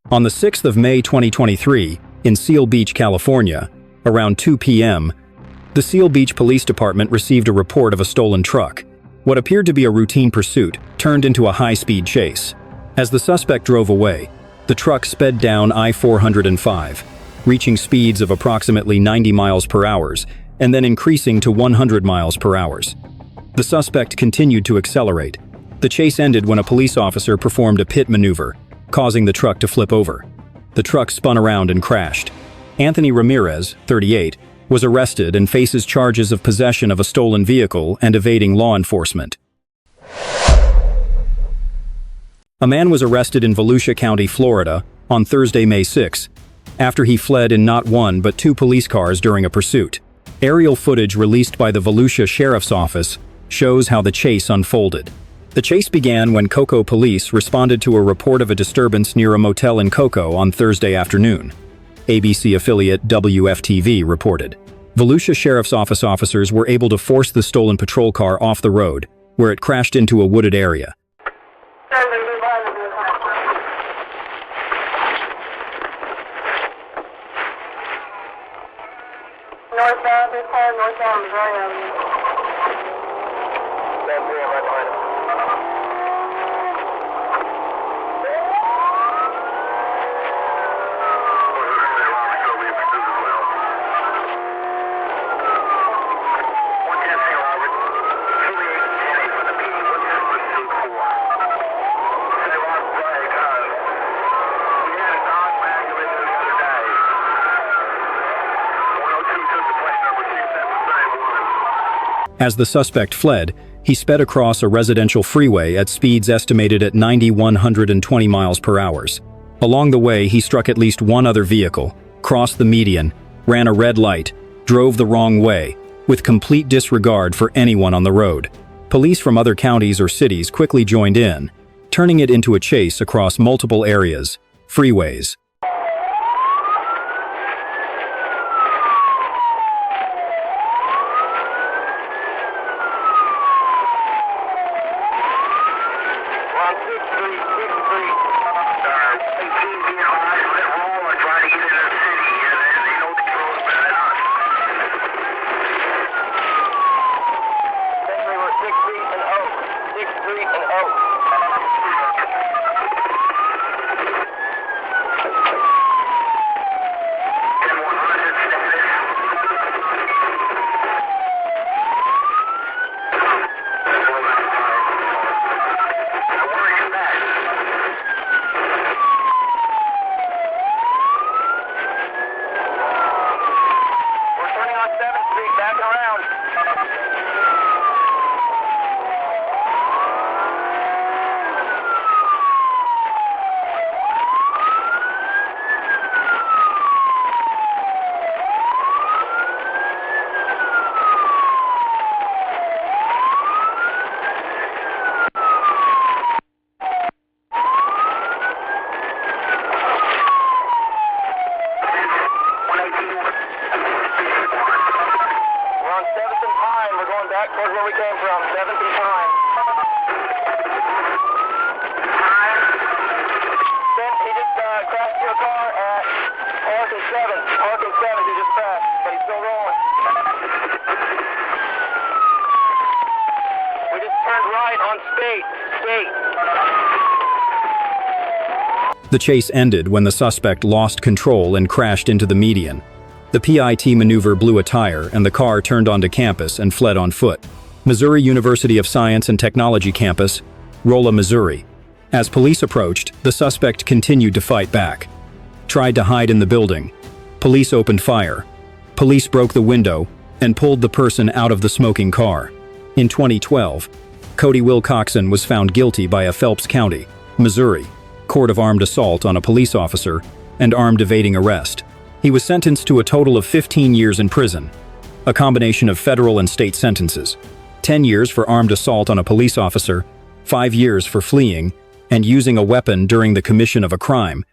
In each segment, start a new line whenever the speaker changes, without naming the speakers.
On the 6th of May 2023, in Seal Beach, California, around 2 p.m., the Seal Beach Police Department received a report of a stolen truck. What appeared to be a routine pursuit turned into a high-speed chase. As the suspect drove away, the truck sped down I-405, reaching speeds of approximately 90 miles per hour and then increasing to 100 miles per hour. The suspect continued to accelerate. The chase ended when a police officer performed a pit maneuver, causing the truck to flip over. The truck spun around and crashed. Anthony Ramirez, 38, was arrested and faces charges of possession of a stolen vehicle and evading law enforcement. A man was arrested in Volusia County, Florida, on Thursday, May 6, after he fled in not one but two police cars during a pursuit. Aerial footage released by the Volusia Sheriff's Office shows how the chase unfolded. The chase began when Cocoa police responded to a report of a disturbance near a motel in Cocoa on Thursday afternoon. ABC affiliate WFTV reported. Volusia Sheriff's Office officers were able to force the stolen patrol car off the road, where it crashed into a wooded area.
Northbound, Missouri Avenue.
As the suspect fled, he sped across a residential freeway at speeds estimated at 90-120 miles per hour. Along the way, he struck at least one other vehicle, crossed the median, ran a red light, drove the wrong way, with complete disregard for anyone on the road. Police from other counties or cities quickly joined in, turning it into a chase across multiple areas, freeways.
Back towards where we came from, 7th and Pine. He just crashed your car at Park and 7th. Park and 7th, he just crashed, but he's still rolling. We just turned right on State.
The chase ended when the suspect lost control and crashed into the median. The PIT maneuver blew a tire and the car turned onto campus and fled on foot. Missouri University of Science and Technology campus, Rolla, Missouri. As police approached, the suspect continued to fight back. Tried to hide in the building. Police opened fire. Police broke the window and pulled the person out of the smoking car. In 2012, Cody Wilcoxon was found guilty by a Phelps County, Missouri, court of armed assault on a police officer and armed evading arrest. He was sentenced to a total of 15 years in prison, a combination of federal and state sentences, 10 years for armed assault on a police officer, 5 years for fleeing and using a weapon during the commission of a crime.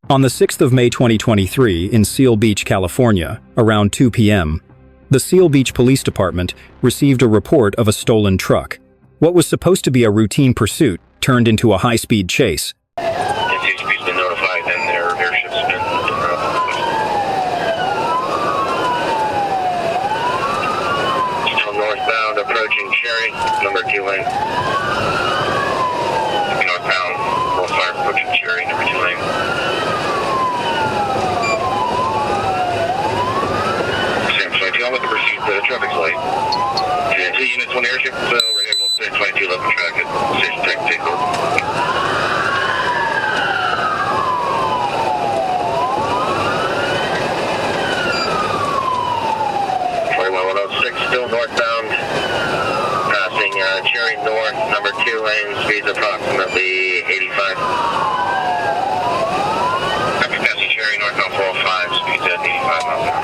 On the 6th of May 2023 in Seal Beach, California, around 2 p.m., the Seal Beach Police Department received a report of a stolen truck. What was supposed to be a routine pursuit turned into a high-speed chase.
CHP's been notified and their airship's been still northbound, approaching Cherry, number 2 lane. Northbound, full fire, approaching Cherry, number 2 lane. Sam 22, I'm looking to proceed to the traffic light. Yeah, 2 units, 1 airship, so we're able to 22 level track at Station Tech takeover. Still northbound, passing Cherry North, number 2 lane, speeds approximately 85. After passing Cherry North on 405, speeds at 85 miles an hour.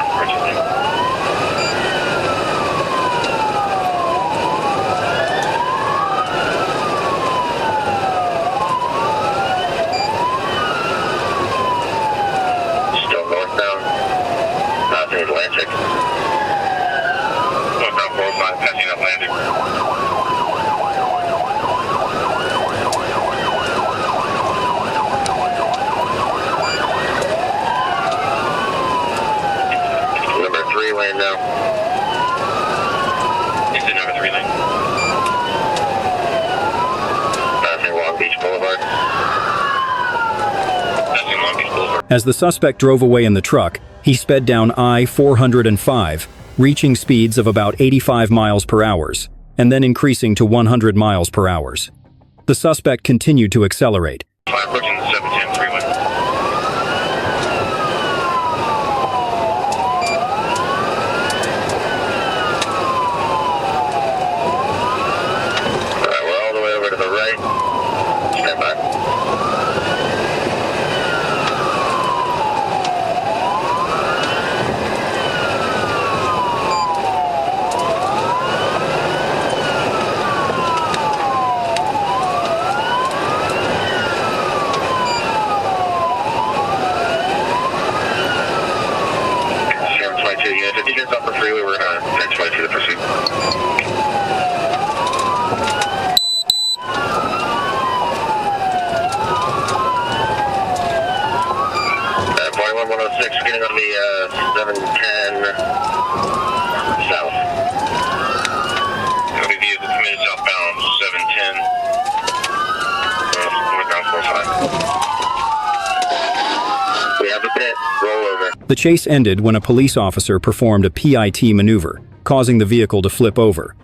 Still northbound, passing Atlantic. Northbound 405, passing Atlantic. Number 3 lane now. Is it number 3 lane? Passing Long Beach Boulevard. Passing Long Beach Boulevard.
As the suspect drove away in the truck, he sped down I-405, reaching speeds of about 85 miles per hour, and then increasing to 100 miles per hour. The suspect continued to accelerate.
Approaching the 710 freeway. Alright, we're all the way over to the right. Stand by. Units off the freeway, we're going to 1022 to proceed. 4106, getting on the 710 south. It'll be vehicle committed southbound 710. Northbound 45. We have a pit, roll over.
The chase ended when a police officer performed a PIT maneuver, causing the vehicle to flip over.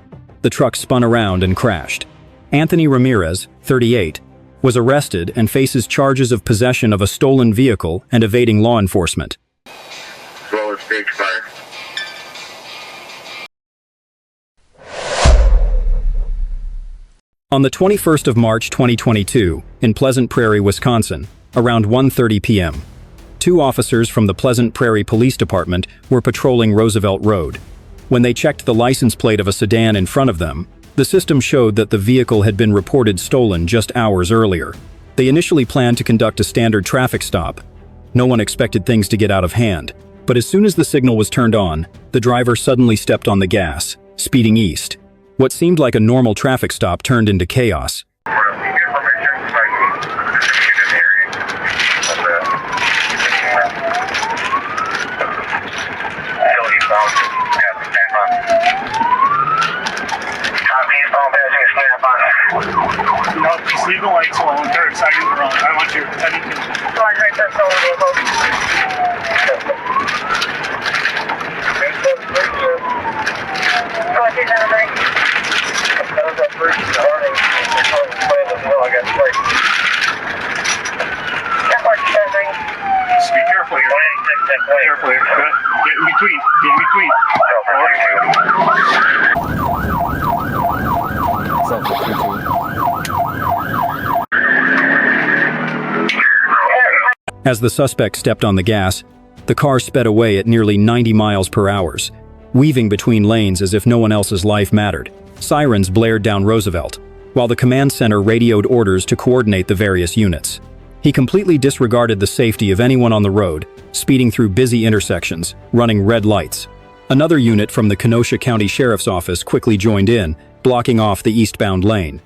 The truck spun around and crashed. Anthony Ramirez, 38, was arrested and faces charges of possession of a stolen vehicle and evading law enforcement.
Roll stage fire.
On the 21st of March 2022, in Pleasant Prairie, Wisconsin, around 1:30 p.m., 2 officers from the Pleasant Prairie Police Department were patrolling Roosevelt Road. When they checked the license plate of a sedan in front of them, the system showed that the vehicle had been reported stolen just hours earlier. They initially planned to conduct a standard traffic stop. No one expected things to get out of hand, but as soon as the signal was turned on, the driver suddenly stepped on the gas, speeding east. What seemed like a normal traffic stop turned into chaos.
No, just leave the lights on. They're excited to run. I want your heading to...
Right there, so
Just be careful here. Careful here. Good. Get in between. Get in between.
As the suspect stepped on the gas, the car sped away at nearly 90 miles per hour, weaving between lanes as if no one else's life mattered. Sirens blared down Roosevelt, while the command center radioed orders to coordinate the various units. He completely disregarded the safety of anyone on the road, speeding through busy intersections, running red lights. Another unit from the Kenosha County Sheriff's Office quickly joined in, blocking off the eastbound lane.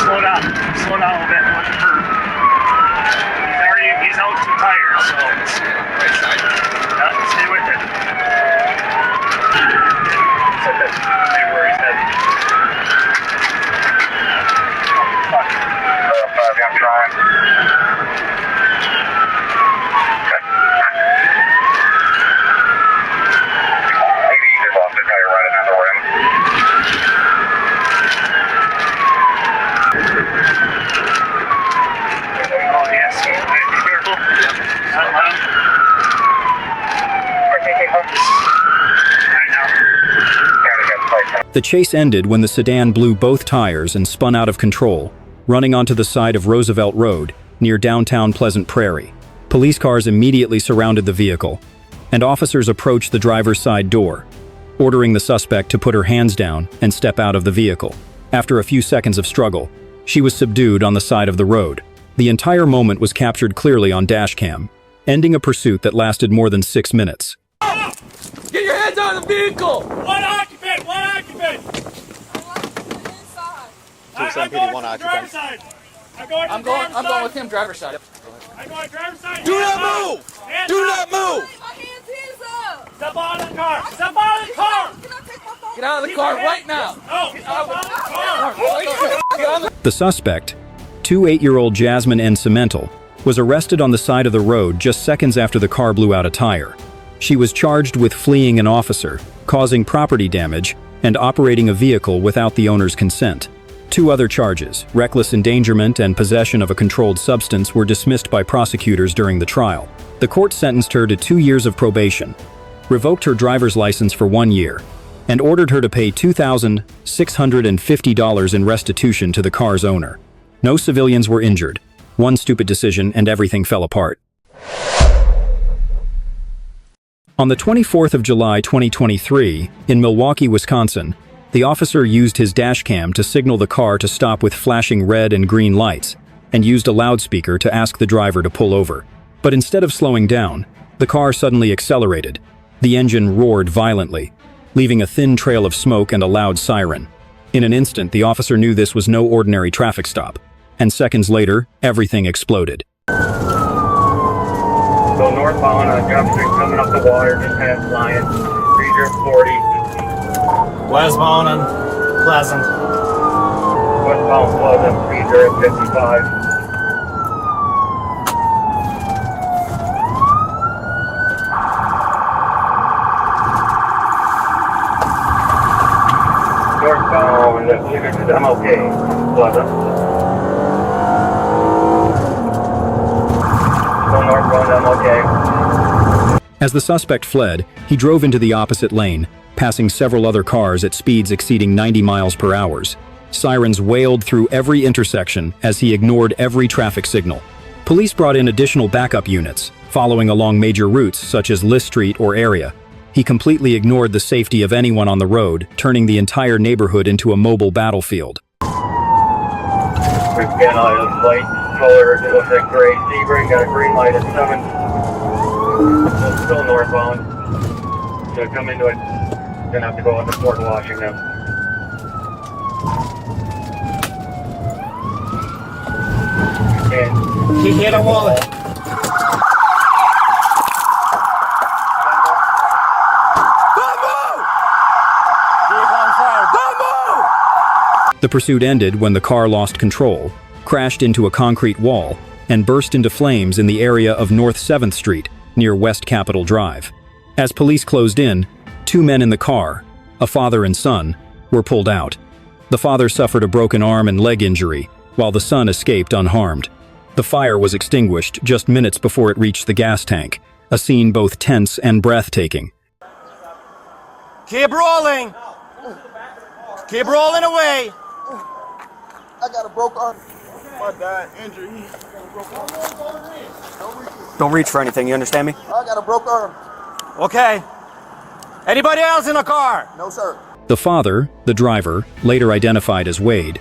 slow down. Slow down a little bit. Watch your curve. He's out 2 tires, so
Right side.
yeah, stay with it. It's okay. Stay where he's headed. Oh, fuck. 5, I'm trying. Maybe he just lost the tire running on the rim. Oh, yes. Be careful.
Yep.
Not let him. Right now.
The chase ended when the sedan blew both tires and spun out of control, running onto the side of Roosevelt Road, near downtown Pleasant Prairie. Police cars immediately surrounded the vehicle, and officers approached the driver's side door, ordering the suspect to put her hands down and step out of the vehicle. After a few seconds of struggle, she was subdued on the side of the road. The entire moment was captured clearly on dashcam, ending a pursuit that lasted more than 6 minutes.
Get your hands out of the vehicle!
One occupant! One occupant! I'm going to the driver's side.
I'm going with him, driver's side.
I'm going driver's side.
Do not move! Do not move!
Step out of the car! Step out of the car!
Get out of the car right now!
No! Step out of the car!
Get on the
The suspect, 8-year-old Jasmine N. Cemental, was arrested on the side of the road just seconds after the car blew out a tire. She was charged with fleeing an officer, causing property damage, and operating a vehicle without the owner's consent. 2 other charges, reckless endangerment and possession of a controlled substance, were dismissed by prosecutors during the trial. The court sentenced her to 2 years of probation, revoked her driver's license for 1 year, and ordered her to pay $2,650 in restitution to the car's owner. No civilians were injured. One stupid decision and everything fell apart. On the 24th of July 2023, in Milwaukee, Wisconsin, the officer used his dashcam to signal the car to stop with flashing red and green lights, and used a loudspeaker to ask the driver to pull over. But instead of slowing down, the car suddenly accelerated. The engine roared violently, leaving a thin trail of smoke and a loud siren. In an instant, the officer knew this was no ordinary traffic stop, and seconds later, everything exploded.
So northbound on Jefferson, coming up the water, just past Lion, 3040.
Westbound and Pleasant.
Westbound Pleasant, 3055. Northbound, I'm okay, Pleasant. So northbound, I'm okay.
As the suspect fled, he drove into the opposite lane, passing several other cars at speeds exceeding 90 miles per hour. Sirens wailed through every intersection as he ignored every traffic signal. Police brought in additional backup units, following along major routes such as List Street or area. He completely ignored the safety of anyone on the road, turning the entire neighborhood into a mobile battlefield.
We've got a light color, it looks like gray Sebring, got a green light at 7. Still northbound. So come into it. Gonna have to go into Fort Washington. And
He hit a wall.
The pursuit ended when the car lost control, crashed into a concrete wall, and burst into flames in the area of North 7th Street, near West Capitol Drive. As police closed in, 2 men in the car, a father and son, were pulled out. The father suffered a broken arm and leg injury, while the son escaped unharmed. The fire was extinguished just minutes before it reached the gas tank, a scene both tense and breathtaking.
Keep rolling. Keep rolling away.
I got a broke arm.
my dad injured.
Don't reach for anything, you understand me?
I got a broke arm.
Okay. Anybody else in the car?
No, sir.
The father, the driver, later identified as Wade,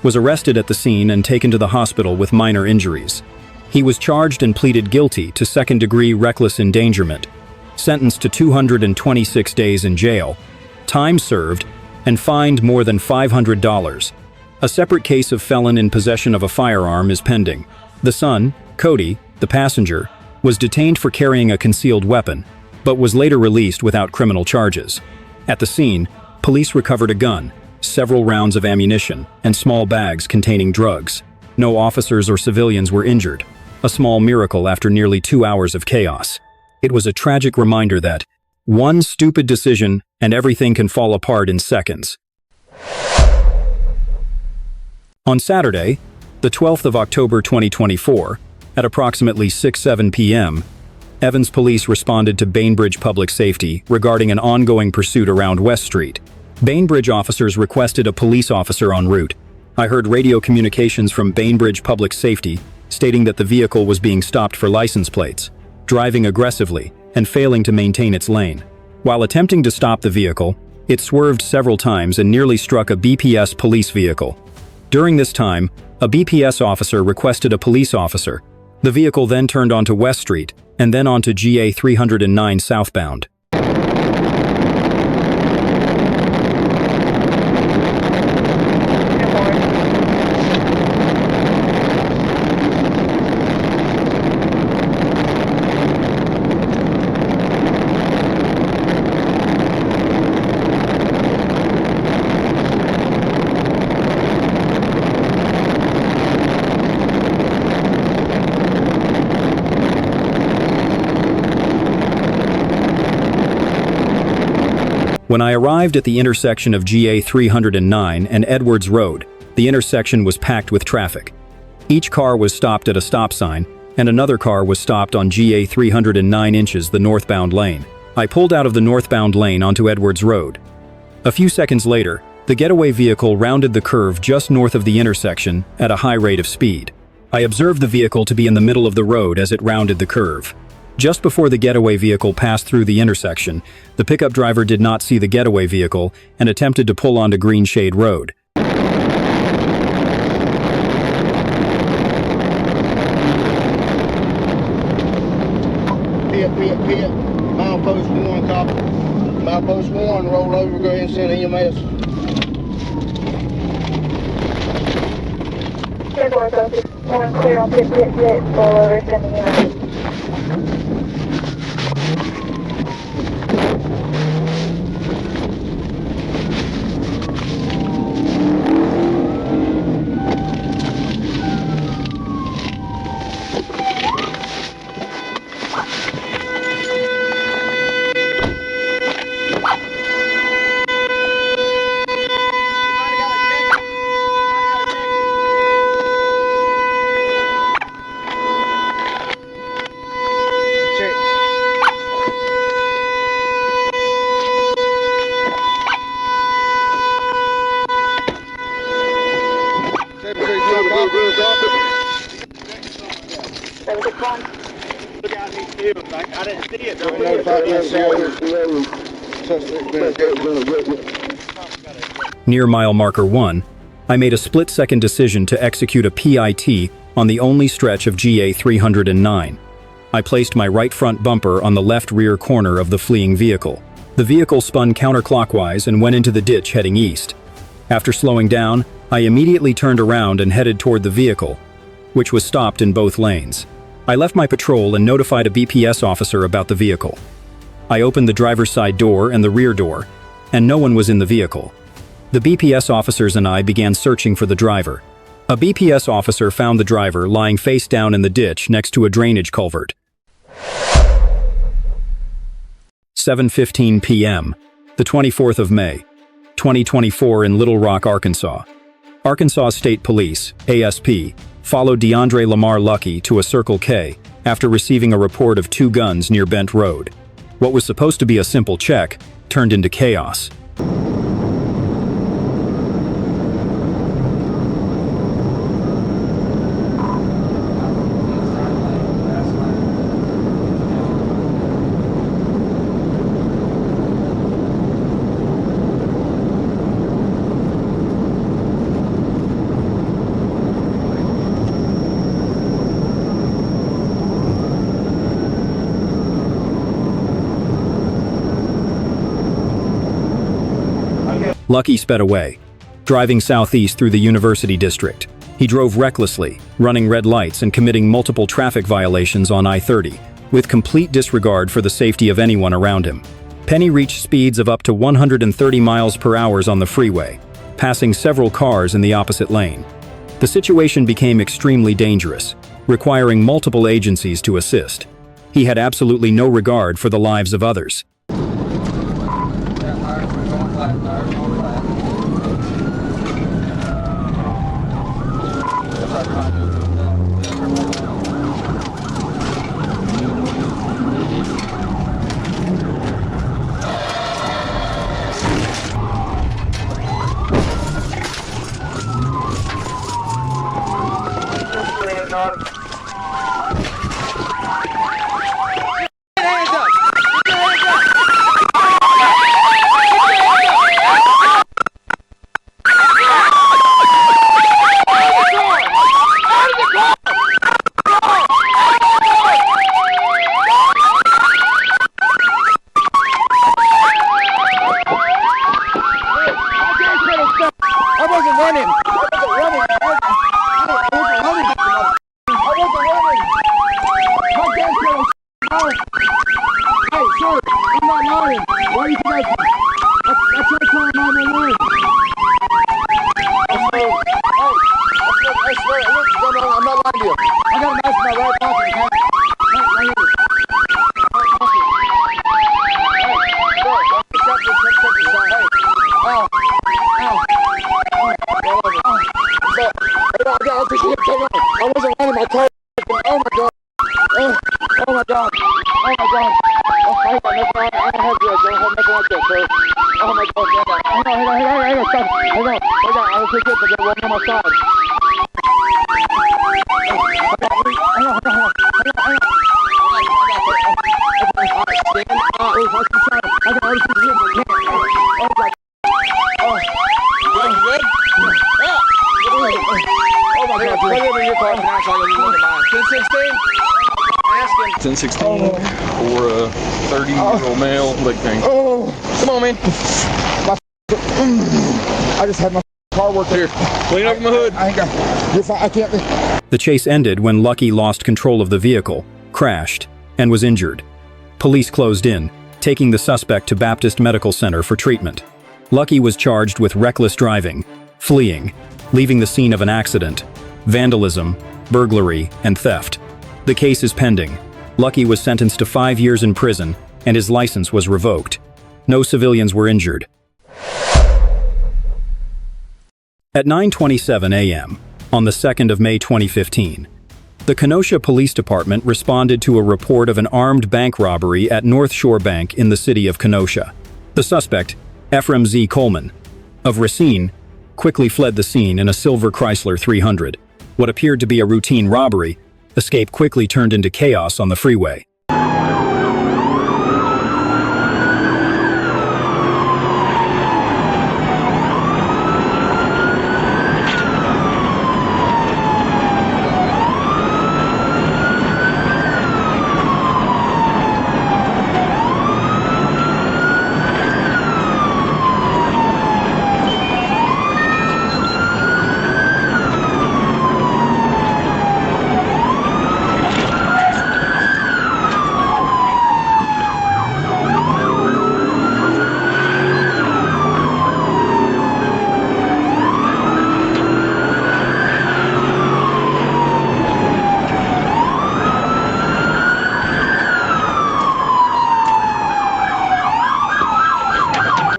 was arrested at the scene and taken to the hospital with minor injuries. He was charged and pleaded guilty to second-degree reckless endangerment, sentenced to 226 days in jail, time served, and fined more than $500. A separate case of felon in possession of a firearm is pending. The son, Cody, the passenger, was detained for carrying a concealed weapon, but was later released without criminal charges. At the scene, police recovered a gun, several rounds of ammunition, and small bags containing drugs. No officers or civilians were injured, a small miracle after nearly 2 hours of chaos. It was a tragic reminder that one stupid decision and everything can fall apart in seconds. On Saturday, the 12th of October 2024, at approximately 6:07 p.m., Evans Police responded to Bainbridge Public Safety regarding an ongoing pursuit around West Street. Bainbridge officers requested a police officer en route. I heard radio communications from Bainbridge Public Safety stating that the vehicle was being stopped for license plates, driving aggressively, and failing to maintain its lane. While attempting to stop the vehicle, it swerved several times and nearly struck a BPS police vehicle. During this time, a BPS officer requested a police officer. The vehicle then turned onto West Street and then onto GA 309 southbound. When I arrived at the intersection of GA 309 and Edwards Road, the intersection was packed with traffic. Each car was stopped at a stop sign, and another car was stopped on GA 309 inches the northbound lane. I pulled out of the northbound lane onto Edwards Road. A few seconds later, the getaway vehicle rounded the curve just north of the intersection at a high rate of speed. I observed the vehicle to be in the middle of the road as it rounded the curve. Just before the getaway vehicle passed through the intersection, the pickup driver did not see the getaway vehicle and attempted to pull onto Green Shade Road.
Pit. Milepost 1, copy. Milepost 1, roll over, go ahead and send EMS.
1 clear on pit, roll over, send EMS.
I didn't see it.
Near mile marker 1, I made a split-second decision to execute a PIT on the only stretch of GA 309. I placed my right front bumper on the left rear corner of the fleeing vehicle. The vehicle spun counterclockwise and went into the ditch heading east. After slowing down, I immediately turned around and headed toward the vehicle, which was stopped in both lanes. I left my patrol and notified a BPS officer about the vehicle. I opened the driver's side door and the rear door, and no one was in the vehicle. The BPS officers and I began searching for the driver. A BPS officer found the driver lying face down in the ditch next to a drainage culvert. 7:15 p.m., the 24th of May, 2024 in Little Rock, Arkansas. Arkansas State Police, ASP, followed DeAndre Lamar Lucky to a Circle K after receiving a report of 2 guns near Bent Road. What was supposed to be a simple check turned into chaos. Lucky sped away. driving southeast through the University District. He drove recklessly, running red lights and committing multiple traffic violations on I-30, with complete disregard for the safety of anyone around him. Penny reached speeds of up to 130 miles per hour on the freeway, passing several cars in the opposite lane. The situation became extremely dangerous, requiring multiple agencies to assist. He had absolutely no regard for the lives of others.
For a 30-year-old male leg pain.
Oh,
Come on, man.
I just had my car work
Here, clean up my hood.
I ain't got. You're fine. I can't.
The chase ended when Lucky lost control of the vehicle, crashed, and was injured. Police closed in, taking the suspect to Baptist Medical Center for treatment. Lucky was charged with reckless driving, fleeing, leaving the scene of an accident, vandalism, burglary, and theft. The case is pending. Lucky was sentenced to 5 years in prison, and his license was revoked. No civilians were injured. At 9:27 a.m., on the 2nd of May 2015, the Kenosha Police Department responded to a report of an armed bank robbery at North Shore Bank in the city of Kenosha. The suspect, Ephraim Z. Coleman, of Racine, quickly fled the scene in a silver Chrysler 300. What appeared to be a routine robbery, escape quickly turned into chaos on the freeway.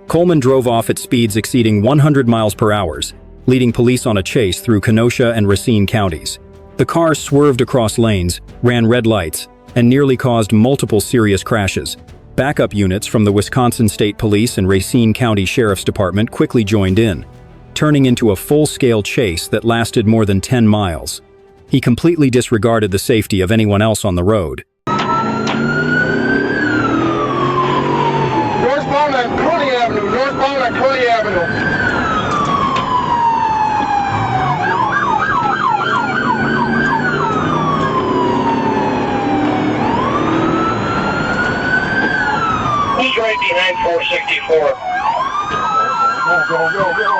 Coleman drove off at speeds exceeding 100 miles per hour, leading police on a chase through Kenosha and Racine counties. The car swerved across lanes, ran red lights, and nearly caused multiple serious crashes. Backup units from the Wisconsin State Police and Racine County Sheriff's Department quickly joined in, turning into a full-scale chase that lasted more than 10 miles. He completely disregarded the safety of anyone else on the road.
Northbound at Curly Avenue. Northbound at Curly Avenue.
Who's right behind 464?
Go, go, go, go.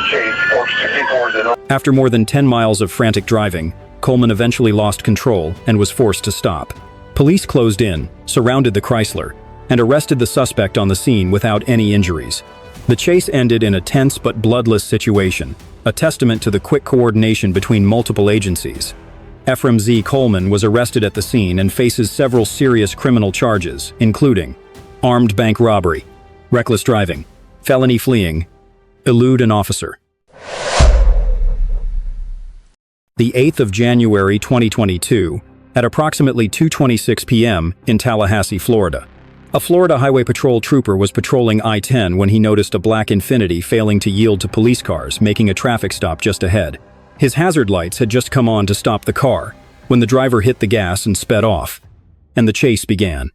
Chase, 464 is in.
After more than 10 miles of frantic driving, Coleman eventually lost control and was forced to stop. Police closed in, surrounded the Chrysler, and arrested the suspect on the scene without any injuries. The chase ended in a tense but bloodless situation, a testament to the quick coordination between multiple agencies. Ephraim Z. Coleman was arrested at the scene and faces several serious criminal charges, including armed bank robbery, reckless driving, felony fleeing, elude an officer. The 8th of January 2022, at approximately 2:26 p.m. in Tallahassee, Florida. A Florida Highway Patrol trooper was patrolling I-10 when he noticed a black Infiniti failing to yield to police cars, making a traffic stop just ahead. His hazard lights had just come on to stop the car, when the driver hit the gas and sped off, and the chase began.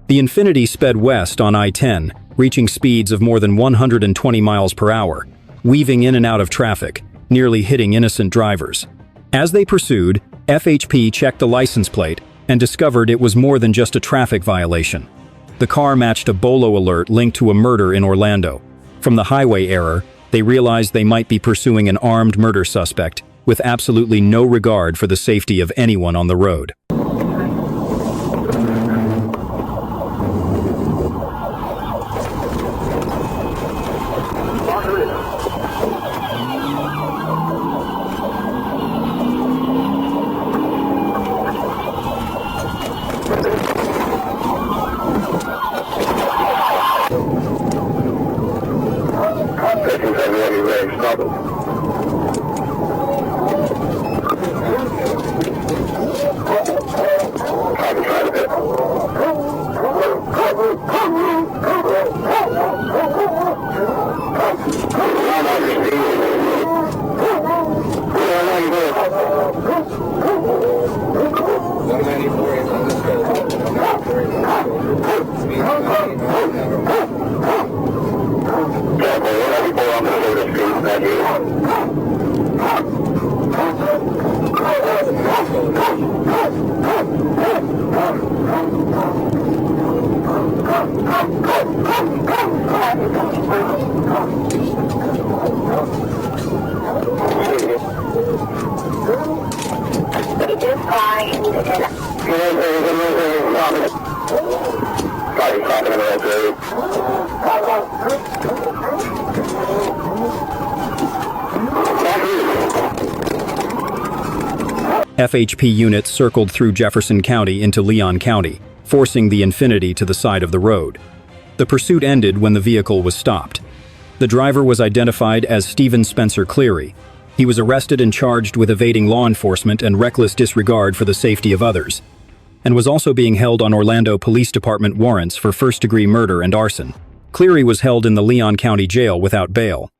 The Infiniti sped west on I-10, reaching speeds of more than 120 miles per hour, weaving in and out of traffic, nearly hitting innocent drivers. As they pursued, FHP checked the license plate and discovered it was more than just a traffic violation. The car matched a BOLO alert linked to a murder in Orlando. From the highway error, they realized they might be pursuing an armed murder suspect with absolutely no regard for the safety of anyone on the road. FHP units circled through Jefferson County into Leon County, forcing the Infiniti to the side of the road. The pursuit ended when the vehicle was stopped. The driver was identified as Stephen Spencer Cleary. He was arrested and charged with evading law enforcement and reckless disregard for the safety of others, and was also being held on Orlando Police Department warrants for first-degree murder and arson. Cleary was held in the Leon County Jail without bail.